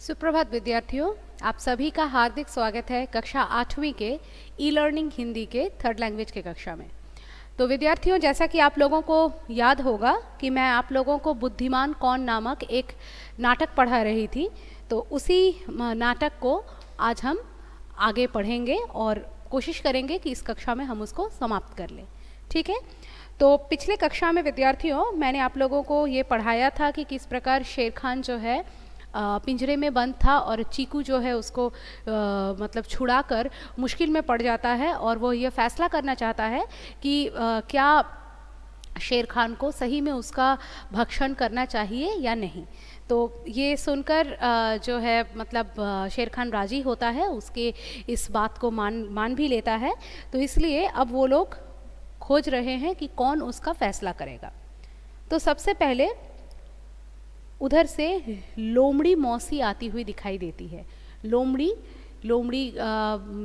सुप्रभात विद्यार्थियों, आप सभी का हार्दिक स्वागत है कक्षा 8वीं के ई लर्निंग हिंदी के थर्ड लैंग्वेज के कक्षा में। तो विद्यार्थियों, जैसा कि आप लोगों को याद होगा कि मैं आप लोगों को बुद्धिमान कौन नामक एक नाटक पढ़ा रही थी, तो उसी नाटक को आज हम आगे पढ़ेंगे और कोशिश करेंगे कि इस कक्षा में हम उसको समाप्त कर लें। ठीक है। तो पिछले कक्षा में विद्यार्थियों मैंने आप लोगों को ये पढ़ाया था कि किस प्रकार शेर खान जो है पिंजरे में बंद था और चीकू जो है उसको मतलब छुड़ाकर मुश्किल में पड़ जाता है और वो ये फैसला करना चाहता है कि क्या शेर खान को सही में उसका भक्षण करना चाहिए या नहीं। तो ये सुनकर जो है मतलब शेर खान राजी होता है, उसके इस बात को मान भी लेता है। तो इसलिए अब वो लोग खोज रहे हैं कि कौन उसका फैसला करेगा। तो सबसे पहले उधर से लोमड़ी मौसी आती हुई दिखाई देती है। लोमड़ी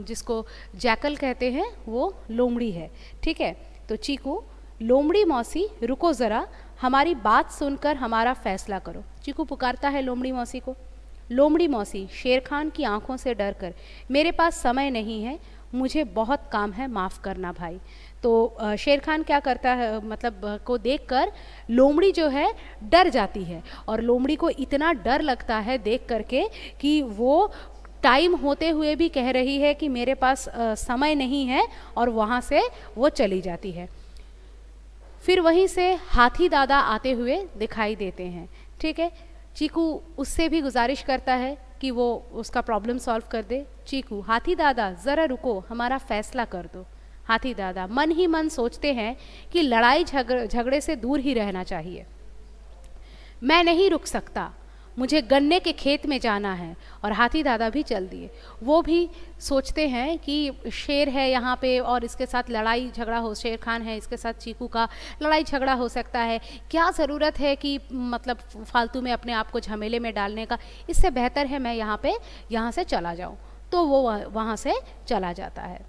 जिसको जैकल कहते हैं वो लोमड़ी है। ठीक है। तो चीकू, लोमड़ी मौसी रुको ज़रा, हमारी बात सुनकर हमारा फैसला करो। चीकू पुकारता है लोमड़ी मौसी को। लोमड़ी मौसी शेर खान की आंखों से डर कर, मेरे पास समय नहीं है, मुझे बहुत काम है, माफ़ करना भाई। तो शेर खान क्या करता है, मतलब को देखकर लोमड़ी जो है डर जाती है और लोमड़ी को इतना डर लगता है देख करके कि वो टाइम होते हुए भी कह रही है कि मेरे पास समय नहीं है और वहाँ से वो चली जाती है। फिर वहीं से हाथी दादा आते हुए दिखाई देते हैं। ठीक है। चीकू उससे भी गुजारिश करता है कि वो उसका प्रॉब्लम सॉल्व कर दे। चीकू, हाथी दादा ज़रा रुको, हमारा फैसला कर दो। हाथी दादा मन ही मन सोचते हैं कि लड़ाई झगड़े से दूर ही रहना चाहिए। मैं नहीं रुक सकता, मुझे गन्ने के खेत में जाना है। और हाथी दादा भी चल दिए। वो भी सोचते हैं कि शेर है यहाँ पे और इसके साथ लड़ाई झगड़ा हो, शेर खान है, इसके साथ चीकू का लड़ाई झगड़ा हो सकता है, क्या ज़रूरत है कि मतलब फालतू में अपने आप को झमेले में डालने का, इससे बेहतर है मैं यहाँ से चला जाऊँ। तो वो वहाँ से चला जाता है।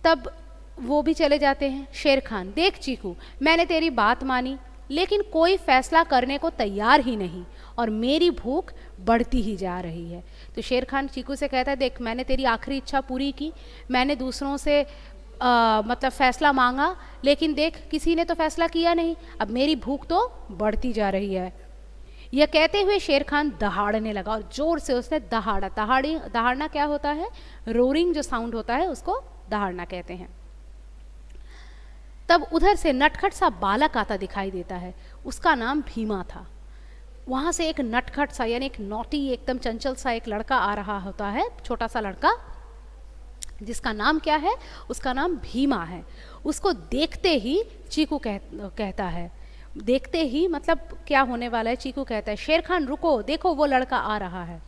तब वो भी चले जाते हैं। शेर खान, देख चीकू, मैंने तेरी बात मानी लेकिन कोई फैसला करने को तैयार ही नहीं और मेरी भूख बढ़ती ही जा रही है। तो शेर खान चीकू से कहता है, देख मैंने तेरी आखिरी इच्छा पूरी की, मैंने दूसरों से मतलब फैसला मांगा, लेकिन देख किसी ने तो फैसला किया नहीं, अब मेरी भूख तो बढ़ती जा रही है। यह कहते हुए शेर खान दहाड़ने लगा और जोर से उसने दहाड़ा। दहाड़ना क्या होता है? रोरिंग जो साउंड होता है उसको दहाड़ना कहते हैं। तब उधर से नटखट सा बालक आता दिखाई देता है। उसका नाम भीमा था। वहाँ से एक नटखट सा यानी एक नॉटी एकदम चंचल सा एक लड़का आ रहा होता है, छोटा सा लड़का, जिसका नाम क्या है? उसका नाम भीमा है। उसको देखते ही चीकू कहता है, देखते ही मतलब क्या होने वाला है? चीकू कहता है, शेर खान रुको, देखो वो लड़का आ रहा है।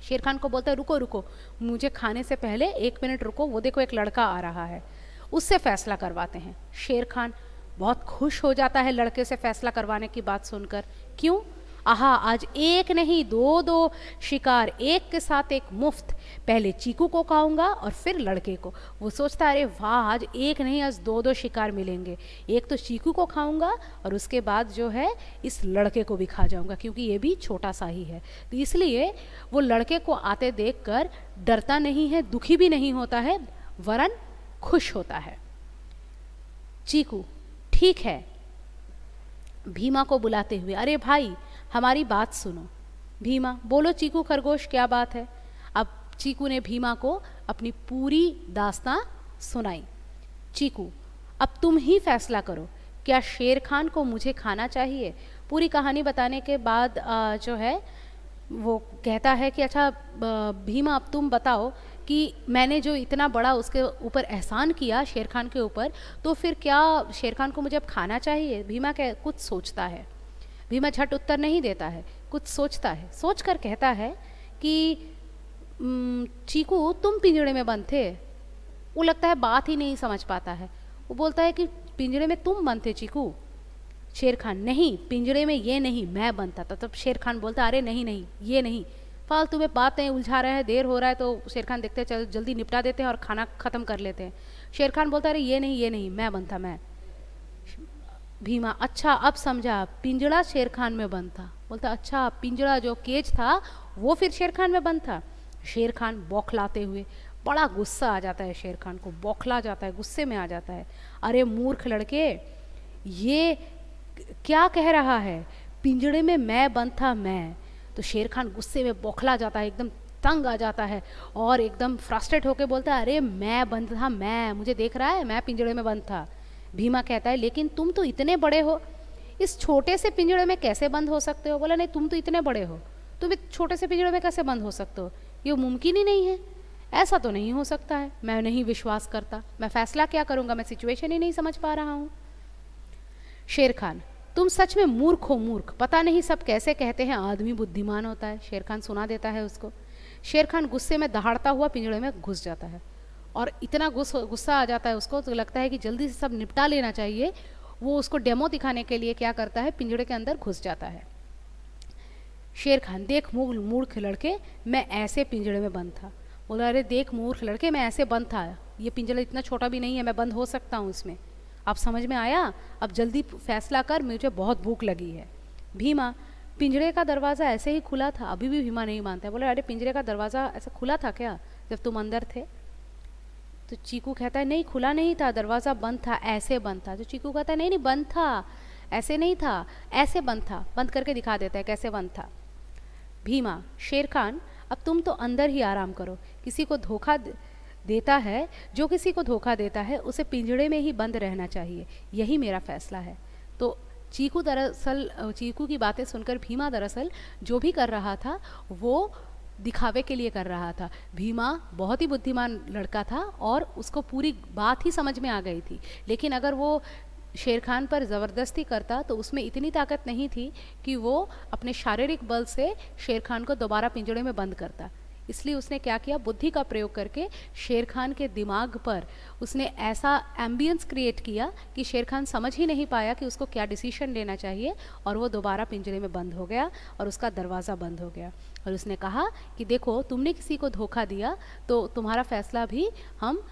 शेर खान को बोलता है, रुको रुको, मुझे खाने से पहले 1 मिनट रुको, वो देखो एक लड़का आ रहा है, उससे फैसला करवाते हैं। शेर खान बहुत खुश हो जाता है लड़के से फैसला करवाने की बात सुनकर। क्यों? आहा, आज एक नहीं दो शिकार एक के साथ एक मुफ्त। पहले चीकू को खाऊंगा और फिर लड़के को। वो सोचता है, अरे वाह, आज एक नहीं आज दो शिकार मिलेंगे। एक तो चीकू को खाऊंगा और उसके बाद जो है इस लड़के को भी खा जाऊंगा, क्योंकि ये भी छोटा सा ही है। तो इसलिए वो लड़के को आते देखकर डरता नहीं है, दुखी भी नहीं होता है, वरन खुश होता है। चीकू, ठीक है, भीमा को बुलाते हुए, अरे भाई हमारी बात सुनो। भीमा, बोलो चीकू खरगोश, क्या बात है? अब चीकू ने भीमा को अपनी पूरी दास्तां सुनाई। चीकू, अब तुम ही फैसला करो, क्या शेर खान को मुझे खाना चाहिए? पूरी कहानी बताने के बाद जो है वो कहता है कि अच्छा भीमा, अब तुम बताओ कि मैंने जो इतना बड़ा उसके ऊपर एहसान किया शेर खान के ऊपर, तो फिर क्या शेर खान को मुझे अब खाना चाहिए? भीमा कुछ सोचता है। भीमा झट उत्तर नहीं देता है, कुछ सोचता है। सोच कर कहता है कि चीकू, तुम पिंजड़े में बंद थे। वो लगता है बात ही नहीं समझ पाता है। वो बोलता है कि पिंजड़े में तुम बंद थे चीकू? शेर खान, नहीं, पिंजड़े में ये नहीं, मैं बंद था। तब शेर खान बोलता, अरे नहीं नहीं, ये नहीं, फालतू में बातें उलझा रहे हैं, देर हो रहा है। तो शेर खान देखते हैं, चल जल्दी निपटा देते हैं और खाना ख़त्म कर लेते हैं। शेर खान बोलता है, अरे ये नहीं, मैं बंद था, मैं। भीमा, अच्छा अब समझा, पिंजड़ा शेर खान में बंद था। बोलता अच्छा पिंजरा जो केज था वो फिर शेर खान में बंद था। शेर खान बौखलाते हुए, बड़ा गुस्सा आ जाता है शेर खान को, बौखला जाता है, गुस्से में आ जाता है। अरे मूर्ख लड़के, ये क्या कह रहा है, पिंजड़े में मैं बंद था, मैं। तो शेर खान गुस्से में बौखला जाता है, एकदम तंग आ जाता है और एकदम फ्रस्ट्रेट होकर बोलता है अरे मैं बंद था, मैं, मुझे देख रहा है, मैं पिंजड़े में बंद था। भीमा कहता है लेकिन तुम तो इतने बड़े हो, इस छोटे से पिंजड़े में कैसे बंद हो सकते हो? बोला नहीं, तुम तो इतने बड़े हो, तुम इस छोटे से पिंजड़े में कैसे बंद हो सकते हो? ये मुमकिन ही नहीं है, ऐसा तो नहीं हो सकता है, मैं नहीं विश्वास करता, मैं फैसला क्या करूँगा, मैं सिचुएशन ही नहीं समझ पा रहा हूँ। शेर खान, तुम सच में मूर्ख हो, मूर्ख, पता नहीं सब कैसे कहते हैं आदमी बुद्धिमान होता है। शेर खान सुना देता है उसको। शेर खान गुस्से में दहाड़ता हुआ पिंजड़े में घुस जाता है और इतना गुस्सा आ जाता है उसको, तो लगता है कि जल्दी से सब निपटा लेना चाहिए। वो उसको डेमो दिखाने के लिए क्या करता है, पिंजड़े के अंदर घुस जाता है। शेर खान, देख मूर्ख लड़के, मैं ऐसे पिंजड़े में बंद था। बोला अरे देख मूर्ख लड़के, मैं ऐसे बंद था, ये पिंजड़ा इतना छोटा भी नहीं है, मैं बंद हो सकता हूँ इसमें। अब समझ में आया? अब जल्दी फैसला कर, मुझे बहुत भूख लगी है। भीमा, पिंजरे का दरवाज़ा ऐसे ही खुला था। अभी भी भीमा नहीं मानता है, बोला अरे पिंजरे का दरवाज़ा ऐसा खुला था क्या जब तुम अंदर थे? तो चीकू कहता है नहीं, खुला नहीं था, दरवाज़ा बंद था, ऐसे बंद था। तो चीकू कहता है नहीं नहीं, बंद था, ऐसे नहीं था, ऐसे बंद था। बंद करके दिखा देता है कैसे बंद था। भीमा, शेर खान, अब तुम तो अंदर ही आराम करो, किसी को धोखा देता है, जो किसी को धोखा देता है उसे पिंजड़े में ही बंद रहना चाहिए, यही मेरा फैसला है। तो चीकू की बातें सुनकर भीमा दरअसल जो भी कर रहा था वो दिखावे के लिए कर रहा था। भीमा बहुत ही बुद्धिमान लड़का था और उसको पूरी बात ही समझ में आ गई थी, लेकिन अगर वो शेर खान पर ज़बरदस्ती करता तो उसमें इतनी ताकत नहीं थी कि वो अपने शारीरिक बल से शेर खान को दोबारा पिंजड़े में बंद करता। इसलिए उसने क्या किया, बुद्धि का प्रयोग करके शेर खान के दिमाग पर उसने ऐसा एम्बियंस क्रिएट किया कि शेर खान समझ ही नहीं पाया कि उसको क्या डिसीजन लेना चाहिए, और वो दोबारा पिंजरे में बंद हो गया और उसका दरवाज़ा बंद हो गया। और उसने कहा कि देखो, तुमने किसी को धोखा दिया तो तुम्हारा फैसला भी हम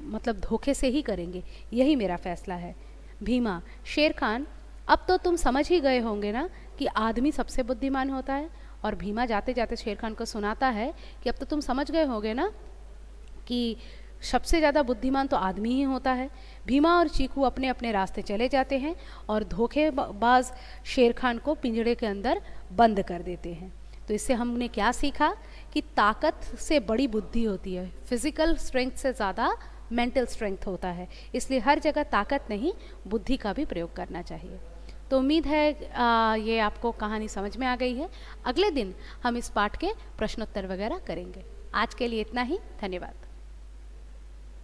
मतलब धोखे से ही करेंगे, यही मेरा फैसला है। भीमा, शेर खान, अब तो तुम समझ ही गए होंगे ना कि आदमी सबसे बुद्धिमान होता है। और भीमा जाते जाते शेर खान को सुनाता है कि अब तो तुम समझ गए होंगे ना कि सबसे ज़्यादा बुद्धिमान तो आदमी ही होता है। भीमा और चीकू अपने अपने रास्ते चले जाते हैं और धोखेबाज शेर खान को पिंजड़े के अंदर बंद कर देते हैं। तो इससे हमने क्या सीखा कि ताकत से बड़ी बुद्धि होती है, फिजिकल स्ट्रेंथ से ज़्यादा मेंटल स्ट्रेंथ होता है। इसलिए हर जगह ताकत नहीं, बुद्धि का भी प्रयोग करना चाहिए। तो उम्मीद है ये आपको कहानी समझ में आ गई है। अगले दिन हम इस पाठ के प्रश्नोत्तर वगैरह करेंगे। आज के लिए इतना ही, धन्यवाद।